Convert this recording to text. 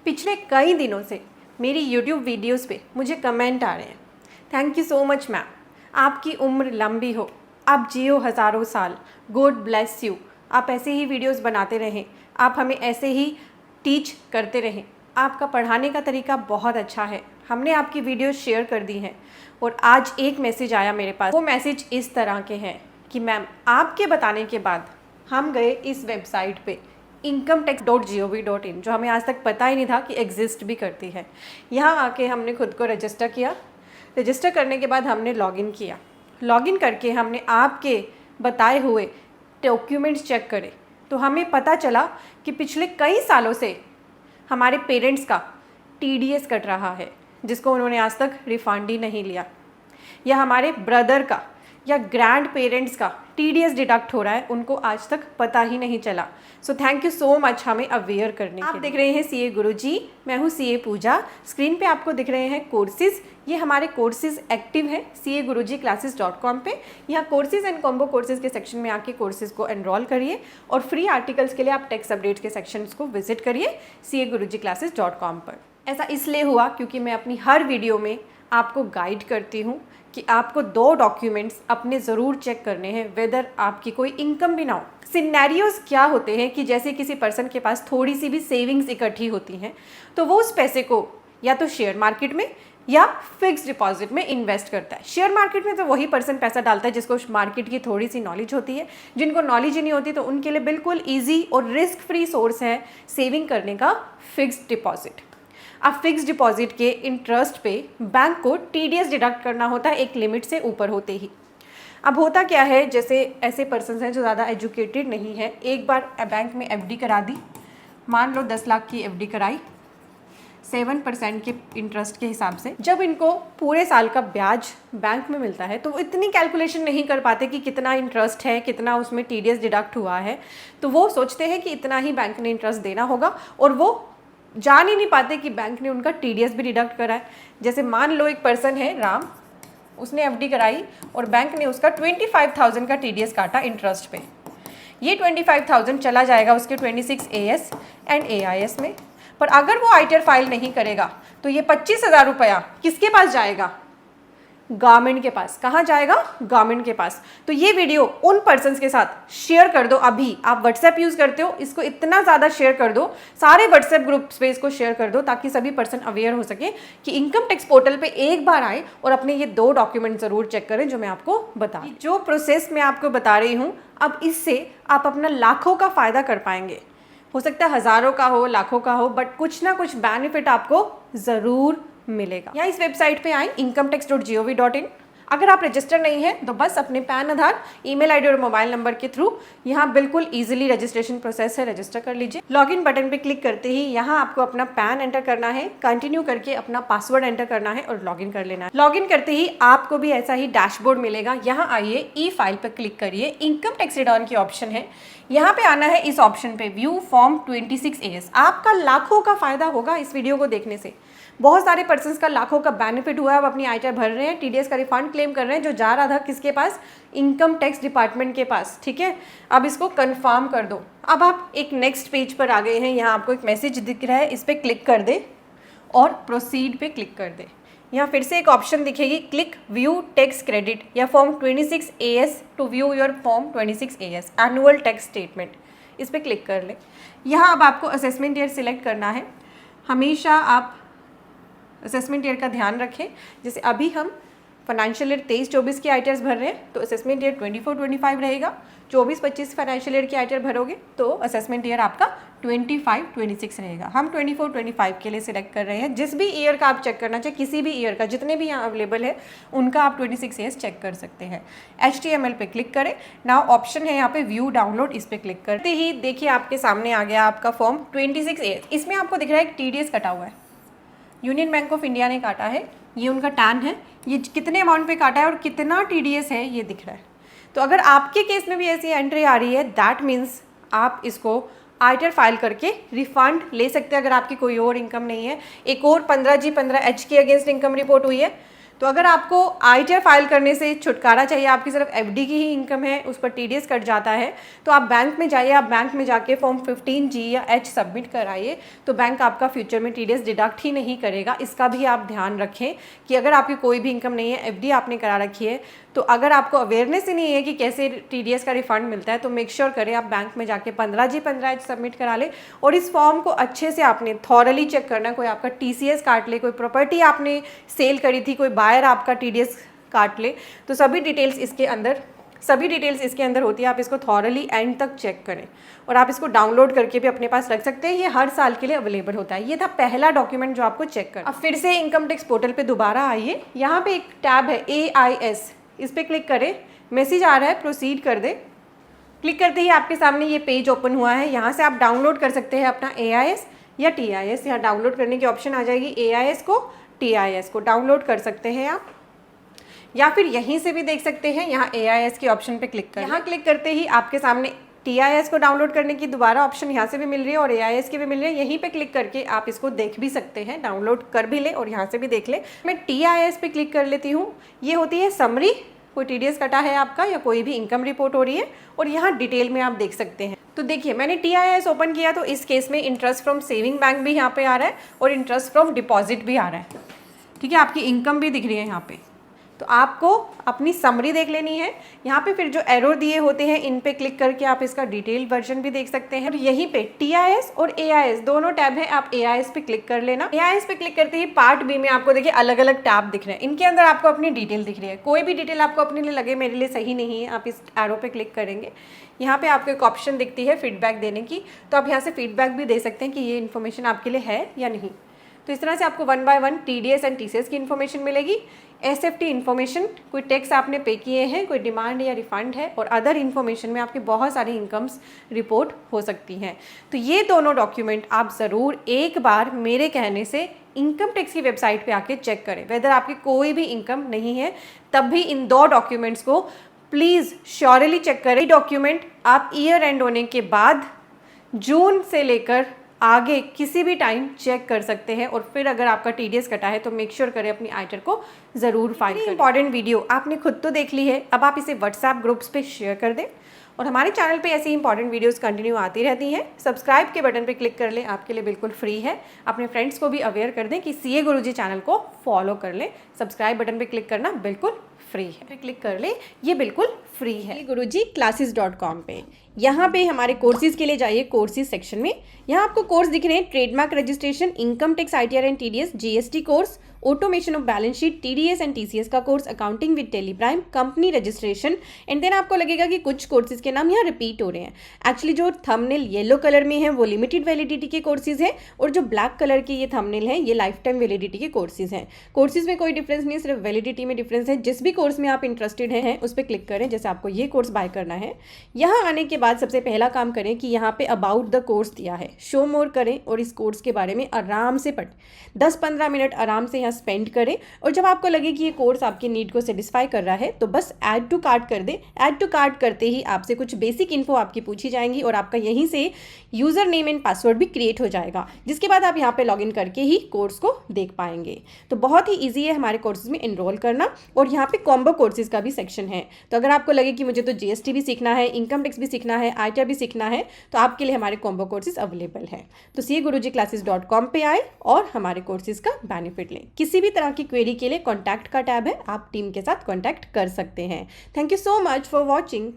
पिछले कई दिनों से मेरी YouTube वीडियोस पे मुझे कमेंट आ रहे हैं। Thank you so much ma'am, आपकी उम्र लंबी हो, आप जियो हज़ारों साल, गॉड ब्लेस यू। आप ऐसे ही वीडियोस बनाते रहें, आप हमें ऐसे ही टीच करते रहें। आपका पढ़ाने का तरीका बहुत अच्छा है, हमने आपकी वीडियोस शेयर कर दी हैं। और आज एक मैसेज आया मेरे पास, वो मैसेज इस तरह के हैं कि मैम आपके बताने के बाद हम गए इस वेबसाइट पे incometax.gov.in, जो हमें आज तक पता ही नहीं था कि एग्जिस्ट भी करती है। यहाँ आके हमने खुद को रजिस्टर किया। रजिस्टर करने के बाद हमने लॉगिन किया। लॉगिन करके हमने आपके बताए हुए डॉक्यूमेंट्स चेक करे तो हमें पता चला कि पिछले कई सालों से हमारे पेरेंट्स का TDS कट रहा है, जिसको उन्होंने आज तक रिफंड ही नहीं लिया, या हमारे ब्रदर का या ग्रैंड पेरेंट्स का TDS डिडक्ट हो रहा है, उनको आज तक पता ही नहीं चला। So thank you so much हमें अवेयर करने के लिए। आप देख रहे हैं CA गुरुजी, मैं हूँ CA पूजा। स्क्रीन पे आपको दिख रहे हैं कोर्सेज, ये हमारे कोर्सेज एक्टिव हैं CAGurujiClasses.com पे। यहाँ कोर्सेज एंड कॉम्बो कोर्सेज के सेक्शन में आके कोर्सेज को एनरोल करिए और फ्री आर्टिकल्स के लिए आप टेक्स्ट अपडेट्स के सेक्शन को विजिट करिए CAGurujiClasses.com पर। ऐसा इसलिए हुआ क्योंकि मैं अपनी हर वीडियो में आपको गाइड करती हूँ कि आपको 2 डॉक्यूमेंट्स अपने ज़रूर चेक करने हैं, वेदर आपकी कोई इनकम भी ना हो। सिनेरियोज क्या होते हैं कि जैसे किसी पर्सन के पास थोड़ी सी भी सेविंग्स इकट्ठी होती हैं तो वो उस पैसे को या तो शेयर मार्केट में या फिक्स डिपॉजिट में इन्वेस्ट करता है। शेयर मार्केट में तो वही पर्सन पैसा डालता है जिसको मार्केट की थोड़ी सी नॉलेज होती है। जिनको नॉलेज ही नहीं होती तो उनके लिए बिल्कुल ईजी और रिस्क फ्री सोर्स है सेविंग करने का फिक्स डिपॉजिट। अब फिक्स डिपॉजिट के इंटरेस्ट पे बैंक को TDS डिडक्ट करना होता है एक लिमिट से ऊपर होते ही। अब होता क्या है, जैसे ऐसे पर्सन हैं जो ज़्यादा एजुकेटेड नहीं है, एक बार बैंक में FD करा दी, मान लो 10 लाख की FD कराई 7% के इंटरेस्ट के हिसाब से। जब इनको पूरे साल का ब्याज बैंक में मिलता है तो वो इतनी कैलकुलेशन नहीं कर पाते कि कितना इंटरेस्ट है, कितना उसमें TDS डिडक्ट हुआ है, तो वो सोचते हैं कि इतना ही बैंक ने इंटरेस्ट देना होगा और वो जान ही नहीं पाते कि बैंक ने उनका TDS भी डिडक्ट करा है। जैसे मान लो एक पर्सन है राम, उसने FD कराई और बैंक ने उसका 25,000 का TDS काटा इंटरेस्ट पे। ये 25,000 चला जाएगा उसके 26 AS एंड AIS में, पर अगर वो ITR फाइल नहीं करेगा तो ये 25,000 रुपया किसके पास जाएगा? गवर्नमेंट के पास। कहाँ जाएगा? गवर्नमेंट के पास। तो ये वीडियो उन पर्सन्स के साथ शेयर कर दो। अभी आप व्हाट्सएप यूज़ करते हो, इसको इतना ज़्यादा शेयर कर दो, सारे व्हाट्सएप ग्रुप्स पे इसको शेयर कर दो ताकि सभी पर्सन अवेयर हो सके कि इनकम टैक्स पोर्टल पे एक बार आए और अपने ये 2 डॉक्यूमेंट ज़रूर चेक करें जो मैं आपको बता, जो प्रोसेस मैं आपको बता रही हूँ। अब इससे आप अपना लाखों का फ़ायदा कर पाएंगे। हो सकता है हज़ारों का हो, लाखों का हो, बट कुछ ना कुछ बेनिफिट आपको ज़रूर मिलेगा। यहाँ इस वेबसाइट पे आए incometax.gov.in। अगर आप रजिस्टर नहीं हैं तो बस अपने पैन, आधार, ईमेल आईडी और मोबाइल नंबर के थ्रू यहाँ बिल्कुल इजीली रजिस्ट्रेशन प्रोसेस है, रजिस्टर कर लीजिए। लॉगिन बटन पे क्लिक करते ही यहाँ आपको अपना पैन एंटर करना है, कंटिन्यू करके अपना पासवर्ड एंटर करना है और लॉगिन कर लेना है। लॉगिन करते ही आपको भी ऐसा ही डैशबोर्ड मिलेगा। यहाँ आइए, ई फाइल पर क्लिक करिए, इनकम टैक्स रिटर्न की ऑप्शन है, यहाँ पे आना है। इस ऑप्शन पे व्यू फॉर्म 26 AS। आपका लाखों का फायदा होगा इस वीडियो को देखने से। बहुत सारे पर्सन्स का लाखों का बेनिफिट हुआ है, अब अपनी ITR भर रहे हैं, TDS का रिफंड क्लेम कर रहे हैं जो जा रहा था किसके पास? इनकम टैक्स डिपार्टमेंट के पास। ठीक है, अब इसको कंफर्म कर दो। अब आप एक नेक्स्ट पेज पर आ गए हैं। यहाँ आपको एक मैसेज दिख रहा है, इस पर क्लिक कर दे और प्रोसीड पे क्लिक कर दे। यहाँ फिर से एक ऑप्शन दिखेगी, क्लिक व्यू टैक्स क्रेडिट या form 26 AS to view your form 26 AS annual tax statement. इस पर क्लिक कर ले। यहाँ अब आपको असेसमेंट ईयर सिलेक्ट करना है। हमेशा आप असेसमेंट ईयर का ध्यान रखें। जैसे अभी हम फाइनेंशियल ईयर 23-24 की ITRs भर रहे हैं तो असेसमेंट ईयर 24-25 रहेगा। 24-25 फाइनेंशियल ईयर की ITR भरोगे तो असेसमेंट ईयर आपका 25-26 रहेगा। हम 24-25 के लिए सिलेक्ट कर रहे हैं। जिस भी ईयर का आप चेक करना चाहे, किसी भी ईयर का, जितने भी यहाँ अवेलेबल है उनका आप 26 ईयर्स चेक कर सकते हैं। HTML पे क्लिक करें। नाउ ऑप्शन है यहाँ पे व्यू डाउनलोड, इस पर क्लिक करते ही देखिए आपके सामने आ गया आपका फॉर्म 26 AS। इसमें आपको दिख रहा है TDS कटा हुआ है, यूनियन बैंक ऑफ इंडिया ने काटा है, ये उनका टैन है, ये कितने अमाउंट पे काटा है और कितना TDS है ये दिख रहा है। तो अगर आपके केस में भी ऐसी एंट्री आ रही है, दैट मीन्स आप इसको ITR फाइल करके रिफंड ले सकते हैं अगर आपकी कोई और इनकम नहीं है। एक और 15G15H के अगेंस्ट इनकम रिपोर्ट हुई है तो अगर आपको ITR फाइल करने से छुटकारा चाहिए, आपकी सिर्फ FD की ही इनकम है, उस पर TDS कट जाता है, तो आप बैंक में जाइए, आप बैंक में जाके फॉर्म 15G या H सबमिट कराइए, तो बैंक आपका फ्यूचर में TDS डिडक्ट ही नहीं करेगा। इसका भी आप ध्यान रखें कि अगर आपकी कोई भी इनकम नहीं है, FD आपने करा रखी है, तो अगर आपको अवेयरनेस ही नहीं है कि कैसे TDS का रिफंड मिलता है, तो मेक श्योर करें आप बैंक में जाके 15G 15H सबमिट करा ले। और इस फॉर्म को अच्छे से आपने थॉरली चेक करना, कोई आपका TCS काट ले, कोई प्रॉपर्टी आपने सेल करी थी, कोई बायर आपका TDS काट ले, तो सभी डिटेल्स इसके अंदर होती है। आप इसको थॉरली एंड तक चेक करें और आप इसको डाउनलोड करके भी अपने पास रख सकते हैं। ये हर साल के लिए अवेलेबल होता है। ये था पहला डॉक्यूमेंट जो आपको चेक करना। अब फिर से इनकम टैक्स पोर्टल पे दोबारा आइए, यहाँ पे एक टैब है AIS, इस पर क्लिक करें। मैसेज आ रहा है, प्रोसीड कर दें। क्लिक करते ही आपके सामने ये पेज ओपन हुआ है। यहाँ से आप डाउनलोड कर सकते हैं अपना AIS या TIS। यहाँ डाउनलोड करने की ऑप्शन आ जाएगी, AIS को TIS को डाउनलोड कर सकते हैं आप, या फिर यहीं से भी देख सकते हैं। यहाँ AIS के ऑप्शन पे क्लिक करें। यहाँ क्लिक करते ही आपके सामने TIS को डाउनलोड करने की दोबारा ऑप्शन यहाँ से भी मिल रही है और AIS की भी मिल रही है। यहीं पे क्लिक करके आप इसको देख भी सकते हैं, डाउनलोड कर भी ले और यहाँ से भी देख ले। मैं TIS पे क्लिक कर लेती हूँ। ये होती है समरी, कोई TDS कटा है आपका या कोई भी इनकम रिपोर्ट हो रही है, और यहाँ डिटेल में आप देख सकते हैं। तो देखिए, मैंने TIS ओपन किया तो इस केस में इंटरेस्ट फ्रॉम सेविंग बैंक भी यहाँ पे आ रहा है और इंटरेस्ट फ्रॉम डिपॉजिट भी आ रहा है। ठीक है, आपकी इनकम भी दिख रही है यहाँ पे। तो आपको अपनी समरी देख लेनी है। यहाँ पे फिर जो एरो दिए होते हैं, इन पे क्लिक करके आप इसका डिटेल वर्जन भी देख सकते हैं। और यहीं पे TIS और AIS दोनों टैब है, आप AIS पे क्लिक कर लेना। AIS पे क्लिक करते ही पार्ट बी में आपको देखिए अलग अलग टैब दिख रहे हैं। इनके अंदर आपको अपनी डिटेल दिख रही है। कोई भी डिटेल आपको अपने लिए लगे मेरे लिए सही नहीं है, आप इस एरो पे क्लिक करेंगे। यहाँ पे आपको एक ऑप्शन दिखती है फीडबैक देने की, तो आप यहाँ से फीडबैक भी दे सकते हैं कि ये इन्फॉर्मेशन आपके लिए है या नहीं। तो इस तरह से आपको 1 बाय 1 TDS एंड TCS की इन्फॉर्मेशन मिलेगी। SFT इन्फॉर्मेशन, कोई टैक्स आपने पे किए हैं, कोई डिमांड या रिफंड है, और अदर इन्फॉर्मेशन में आपकी बहुत सारी इनकम्स रिपोर्ट हो सकती हैं। तो ये दोनों डॉक्यूमेंट आप ज़रूर एक बार मेरे कहने से इनकम टैक्स की वेबसाइट पे आके चेक करें। वेदर आपकी कोई भी इनकम नहीं है, तब भी इन 2 डॉक्यूमेंट्स को प्लीज़ श्योरली चेक करें। डॉक्यूमेंट आप ईयर एंड होने के बाद जून से लेकर आगे किसी भी टाइम चेक कर सकते हैं। और फिर अगर आपका TDS कटा है तो मेक श्योर करें अपनी ITR को ज़रूर फाइल करें। इंपॉर्टेंट वीडियो आपने खुद तो देख ली है, अब आप इसे WhatsApp ग्रुप्स पे शेयर कर दें। और हमारे चैनल पे ऐसी इंपॉर्टेंट वीडियोस कंटिन्यू आती रहती हैं। सब्सक्राइब के बटन पे क्लिक कर लें, आपके लिए बिल्कुल फ्री है। अपने फ्रेंड्स को भी अवेयर कर दें कि CA गुरुजी चैनल को फॉलो कर लें। सब्सक्राइब बटन पे क्लिक करना बिल्कुल फ्री है, पे क्लिक कर ले, ये बिल्कुल फ्री है। गुरुजी classes.com पे यहाँ पे हमारे कोर्सेज के लिए जाइए, कोर्सेज सेक्शन में यहाँ आपको कोर्स दिख रहे हैं, trademark registration, income tax ITR and TDS, GST course, automation of balance sheet, TDS and TCS का course, accounting with Tally Prime, company registration. And then आपको लगेगा कि कुछ कोर्सेज के नाम यहाँ रिपीट हो रहे हैं। एक्चुअली जो थंबनेल येलो कलर में है वो लिमिटेड वैलिडिटी के कोर्सेज हैं, और जो ब्लैक कलर के ये थंबनेल है ये लाइफ टाइम वैलिडिटी के कोर्सेज हैं। कोर्सेज में कोई डिफरेंस नहीं, सिर्फ वैलिडिटी में डिफरेंस है। जिस भी कोर्स में आप इंटरेस्टेड हैं उस पर क्लिक करें। जैसे आपको ये कोर्स बाय करना है, यहाँ आने के बाद सबसे पहला काम करें कि यहाँ पे अबाउट द कोर्स दिया है, शो मोर करें और इस कोर्स के बारे में आराम से पढ़ 10-15 मिनट आराम से यहाँ स्पेंड करें। और जब आपको लगे कि ये कोर्स आपकी नीड को सेटिस्फाई कर रहा है तो बस ऐड टू कार्ट कर दें। ऐड टू कार्ट करते ही आपसे कुछ बेसिक इन्फो आपकी पूछी जाएंगी और आपका यहीं से यूज़र नेम एंड पासवर्ड भी क्रिएट हो जाएगा, जिसके बाद आप यहाँ पे लॉगिन करके ही कोर्स को देख पाएंगे। तो बहुत ही ईजी है हमारे कोर्सेज में इनरोल करना। और यहाँ पे कॉम्बो कोर्सेज का भी सेक्शन है, तो अगर आपको लगे कि मुझे तो GST भी सीखना है, इनकम टैक्स भी सीखना है, ITR भी सीखना है, तो आपके लिए हमारे कॉम्बो कोर्सेज अवेलेबल है। तो CA गुरुजी classes.com पे आए और हमारे कोर्सेज का बेनिफिट लें। किसी भी तरह की क्वेरी के लिए कॉन्टैक्ट का टैब है, आप टीम के साथ कॉन्टैक्ट कर सकते हैं। Thank you so much for watching.